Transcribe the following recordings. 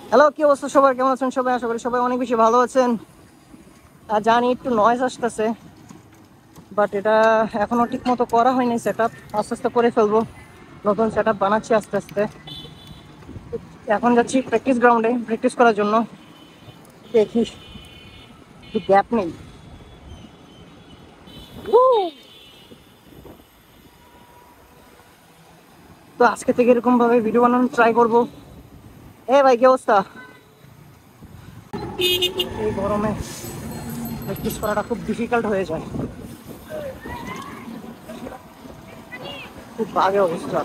Hello, কি অবস্থা সবার? কেমন আছেন সবাই? আশা করি সবাই অনেক বেশি ভালো আছেন। আর জানি একটু নয়েজ আসতেছে, বাট এটা এখনো ঠিক মতো করা হয়নি। সেট আপ আস্তে আস্তে করে ফেলবো। নতুন সেট আপ বানাচ্ছি আস্তে আস্তে। এখন যাচ্ছি প্র্যাকটিস গ্রাউন্ডে প্র্যাকটিস করার জন্য। দেখি গ্যাপ নেই। তো আজকে থেকে এরকম ভাবে ভিডিও বানানোর ট্রাই করবো। ভাই, কি অবস্থা? এই গরমে প্র্যাকটিস করাটা খুব ডিফিকাল্ট হয়ে যায়, খুব বাজে অবস্থা।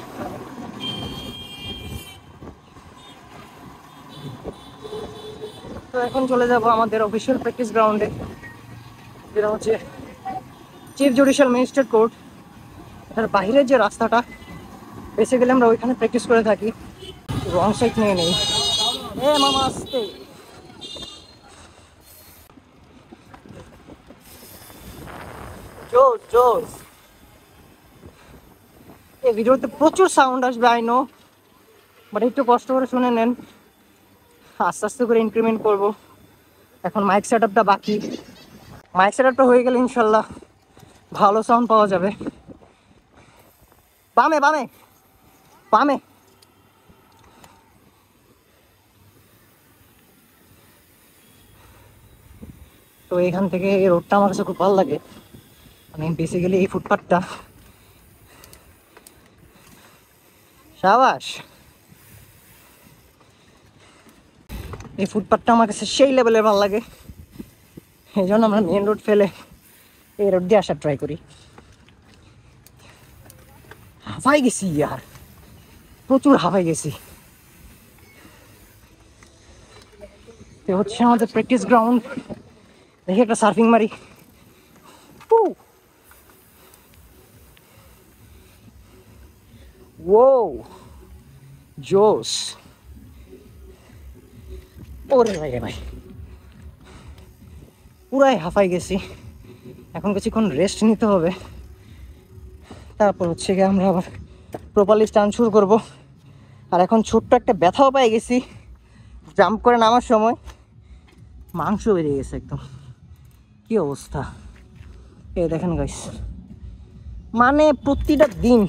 তো এখন চলে যাব আমাদের অফিসিয়াল প্র্যাকটিস গ্রাউন্ডে, যেটা হচ্ছে চিফ জুডিশিয়াল ম্যাজিস্ট্রেট কোর্ট। এটার বাইরের যে রাস্তাটা, বেসিক্যালি আমরা ওইখানে প্র্যাকটিস করে থাকি। রং সাইড নিয়ে নেই। মামা আসতে। জোস জোস। এই ভিডিওতে প্রচুর সাউন্ড আসবে, আই নো, বাট একটু কষ্ট করে শুনে নেন। আস্তে আস্তে করে ইনক্রিমেন্ট করব। এখন মাইক সেট আপটা বাকি। মাইক সেট আপটা হয়ে গেলে ইনশাল্লাহ ভালো সাউন্ড পাওয়া যাবে। বামে বামে বামে। তো এখান থেকে এই রোডটা আমার কাছে খুব ভালো লাগে। আমি বেসিক্যালি এই ফুটপাথটা, সাবাস, এই ফুটপাথটা আমার কাছে সেই লেভেলের ভালো লাগে। এই জন্য আমরা মেন রোড ফেলে এই রোড দিয়ে আসার ট্রাই করি। হাঁপাই গেছি ইয়ার, প্রচুর হাঁপাই গেছি। তো হচ্ছে আমাদের প্র্যাকটিস গ্রাউন্ড। দেখি একটা সার্ফিং মারি। ও জোস। ওরে ভাই ভাই, পুরাই হাঁপাই গেছি। এখন কিছুক্ষণ রেস্ট নিতে হবে, তারপর হচ্ছে গিয়ে আমরা আবার প্রপারলি স্টান শুরু করবো। আর এখন ছোট্ট একটা ব্যথাও পাই গেছি জাম্প করে নামার সময়। মাংস বেরিয়ে গেছে একদম, কি অবস্থা। এই দেখেন গাইস, মানে প্রতিটা দিন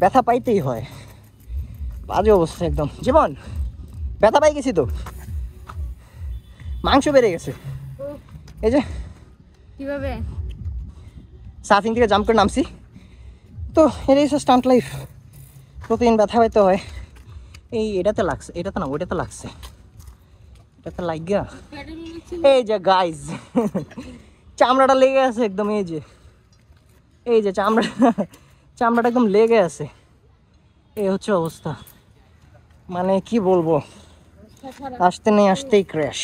ব্যথা পাইতেই হয়। বাজে অবস্থা একদম। জীবন, ব্যথা পাই গেছি তো, মাংস বেড়ে গেছে। এই যে কিভাবে সার্ফিং থেকে জাম্প করে নামছি, তো এটাই স্টান্ট লাইফ। প্রতিদিন ব্যথা পাইতে হয়। এই এটাতে লাগছে, এটাতে না ওইটাতে লাগছে, এটাতে লাগিয়া এই যে গাইজ চামড়াটা লেগে আছে একদম। এই যে চামড়াটা একদম লেগে আছে। এই হচ্ছে অবস্থা, মানে কি বলবো, আসতে নেই আসতেই ক্র্যাশ।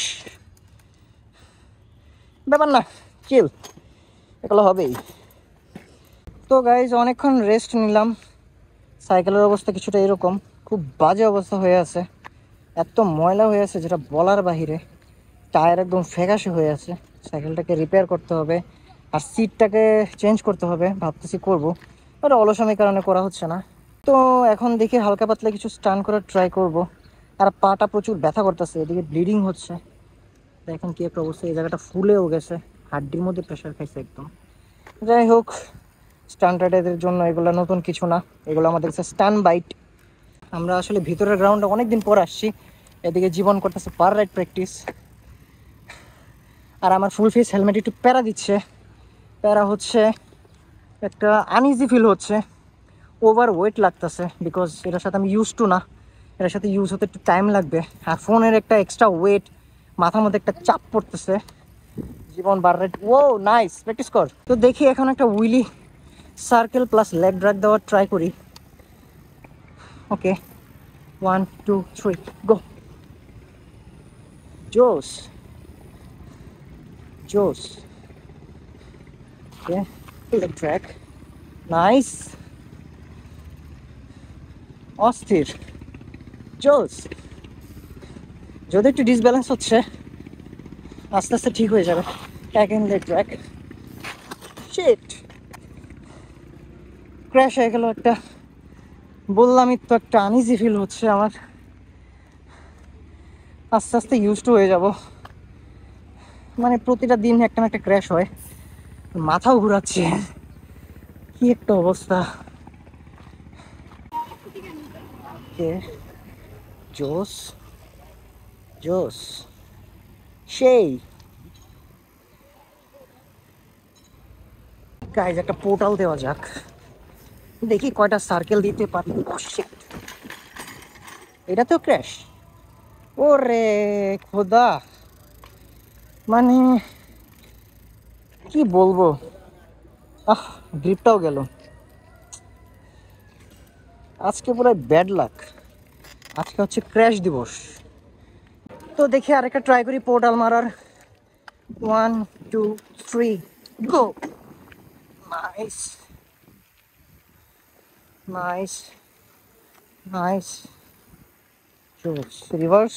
ব্যাপার না, চিল, এগুলো হবেই। তো গাইজ অনেকক্ষণ রেস্ট নিলাম। সাইকেলের অবস্থা কিছুটা এরকম, খুব বাজে অবস্থা হয়ে আছে। এত ময়লা হয়ে আছে যেটা বলার বাহিরে। টায়ার একদম ফ্যাকাশে হয়ে আছে। সাইকেলটাকে রিপেয়ার করতে হবে, আর সিটটাকে চেঞ্জ করতে হবে। ভাবতেছি করবো, ওটা অলসমের কারণে করা হচ্ছে না। তো এখন দেখি হালকা পাতলা কিছু স্টান করার ট্রাই করব। আর পাটা প্রচুর ব্যথা করতেছে, এদিকে ব্লিডিং হচ্ছে। দেখেন কি একটা অবস্থা, এই জায়গাটা ফুলেও গেছে, হাড্ডির মধ্যে প্রেশার খাইছে একদম। যাই হোক, স্টান রাইডারদের জন্য এগুলো নতুন কিছু না, এগুলো আমাদের কাছে স্টান বাইট। আমরা আসলে ভিতরের গ্রাউন্ডে অনেকদিন পর আসছি। এদিকে জীবন করতেছে পার রাইড প্র্যাকটিস, আর আমার ফুল ফেস হেলমেট একটু প্যারা দিচ্ছে। প্যারা হচ্ছে, একটা আনইজি ফিল হচ্ছে, ওভার ওয়েট লাগতেছে, বিকজ এটার সাথে আমি ইউজ টু না। এটার সাথে ইউজ হতে একটু টাইম লাগবে। আর ফোনের একটা এক্সট্রা ওয়েট, মাথার মধ্যে একটা চাপ পড়তেছে। জীবন বার রাইড, ও নাইস, প্র্যাকটিস কর। তো দেখি এখন একটা wheelie circle plus leg drag দেওয়ার ট্রাই করি। ওকে, 1 2 3 গো। জোস জোস। ওকে, লেগ ড্রাগ, নাইস, অস্থির, জোস। যদি একটু ডিসব্যালেন্স হচ্ছে, আস্তে আস্তে ঠিক হয়ে যাবে। Again leg drag, shit, crash হয়ে গেল একটা। বললামই তো, একটা আনইজি ফিল হচ্ছে আমার। আস্তে আস্তে ইউজ টু হয়ে যাব। মানে প্রতিটা দিন একটা না একটা ক্র্যাশ হয়, মাথাও ঘুরাচ্ছে, কি একটা অবস্থা। ওকে, জোস জোস, সেই গাইজ একটা পোর্টাল দেওয়া যাক, দেখি কয়টা সার্কেল দিতে পারি। Oh, shit. এটা তো ক্র্যাশ, ওরে খোদা, মানে কি বলবো, আহ গ্রিপটাও গেল। আজকে পুরো ব্যাড লাক, আজকে হচ্ছে ক্র্যাশ দিবস। তো দেখি আরেকটা ট্রাই করি পোর্টাল মারার। 1 2 3 go. Nice nice nice, reverse.